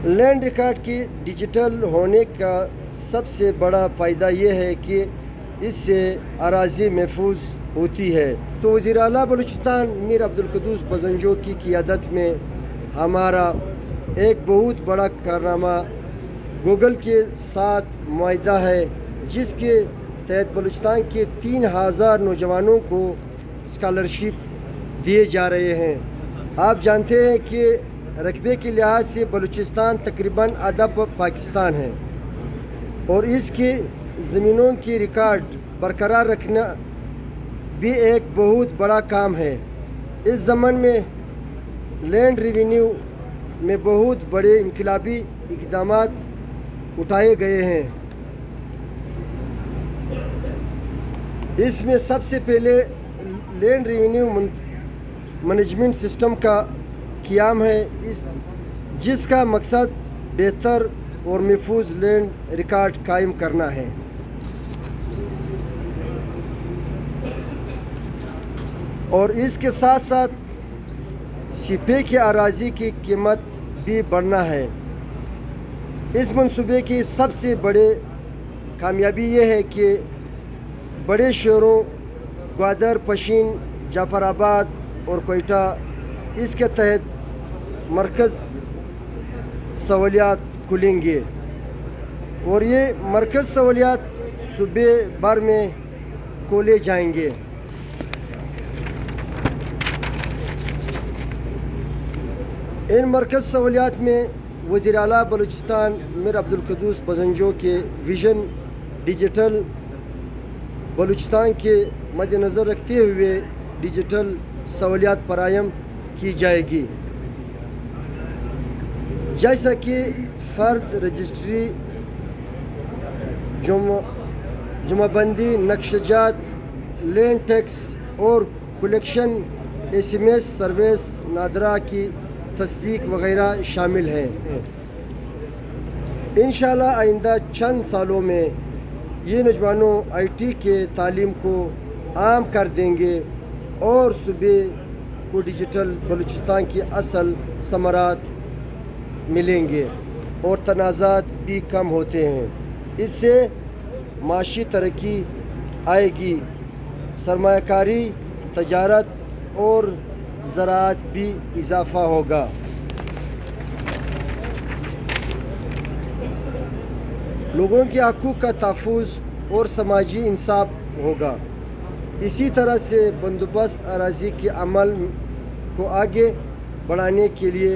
Land record کی digital ہونے کا سب سے بڑا فائدہ یہ ہے کہ اس سے اراضی محفوظ ہوتی ہے۔ تو وزیر اعلیٰ بلوچستان میر عبدالقدوس بزنجو کی قیادت میں ہمارا ایک بہت بڑا کارنامہ گوگل کے ساتھ معاہدہ ہے، جس کے تحت بلوچستان کے 3000 نوجوانوں کو اسکالرشپ دیے جا رہے ہیں۔ آپ جانتے ہیں کہ رقبے کے لحاظ سے بلوچستان تقریباً آدھا پاکستان ہے، اور اس کی زمینوں کی ریکارڈ برقرار رکھنا بھی ایک بہت بڑا کام ہے۔ اس زمن میں لینڈ ریونیو میں بہت بڑے انقلابی اقدامات اٹھائے گئے ہیں۔ اس میں سب سے پہلے لینڈ ریونیو مینجمنٹ سسٹم کا قیام ہے، جس کا مقصد بہتر اور محفوظ لینڈ ریکارڈ قائم کرنا ہے۔ اور اس کے ساتھ ساتھ سپے کے اراضی کی قیمت بھی بڑھنا ہے۔ اس منصوبے کی سب سے بڑی کامیابی یہ ہے کہ بڑے شہروں گوادر، پشین، جعفر آباد اور کوئٹہ اس کے تحت مرکز سہولیات کھلیں گے، اور یہ مرکز سہولیات صوبے بھر میں کھولے جائیں گے۔ ان مرکز سہولیات میں وزیر اعلیٰ بلوچستان میر عبدالقدوس بزنجو کے ویژن ڈیجیٹل بلوچستان کے مد نظر رکھتے ہوئے ڈیجیٹل سہولیات فراہم کی جائے گی، جیسا کہ فرد رجسٹری، جمع بندی، نقشہ جات، لینڈ ٹیکس اور کلیکشن، SMS سروس، نادرہ کی تصدیق وغیرہ شامل ہیں۔ انشاءاللہ آئندہ چند سالوں میں یہ نوجوانوں IT کے تعلیم کو عام کر دیں گے، اور صوبے کو ڈیجیٹل بلوچستان کی اصل ثمرات ملیں گے، اور تنازعات بھی کم ہوتے ہیں۔ اس سے معاشی ترقی آئے گی، سرمایہ کاری، تجارت اور زراعت بھی اضافہ ہوگا۔ لوگوں کے حقوق کا تحفظ اور سماجی انصاف ہوگا۔ اسی طرح سے بندوبست اراضی کے عمل کو آگے بڑھانے کے لیے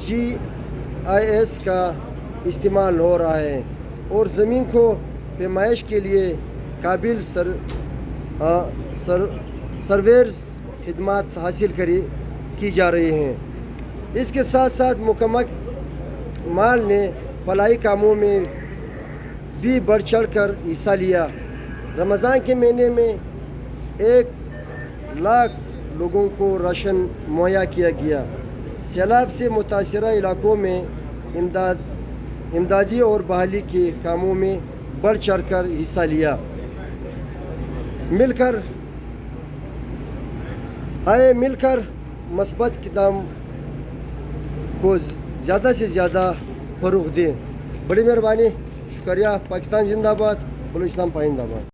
GIS کا استعمال ہو رہا ہے، اور زمین کو پیمائش کے لیے قابل سرویئرز خدمات حاصل کی جا رہی ہیں۔ اس کے ساتھ ساتھ محکمہ مال نے فلاحی کاموں میں بھی بڑھ چڑھ کر حصہ لیا۔ رمضان کے مہینے میں 1 لاکھ لوگوں کو راشن مہیا کیا گیا۔ سیلاب سے متاثرہ علاقوں میں امدادی اور بحالی کے کاموں میں بڑھ چڑھ کر حصہ لیا۔ مل کر مثبت اقدام کو زیادہ سے زیادہ فروغ دیں۔ بڑی مہربانی، شکریہ۔ پاکستان زندہ باد، بلوچستان پائندہ باد۔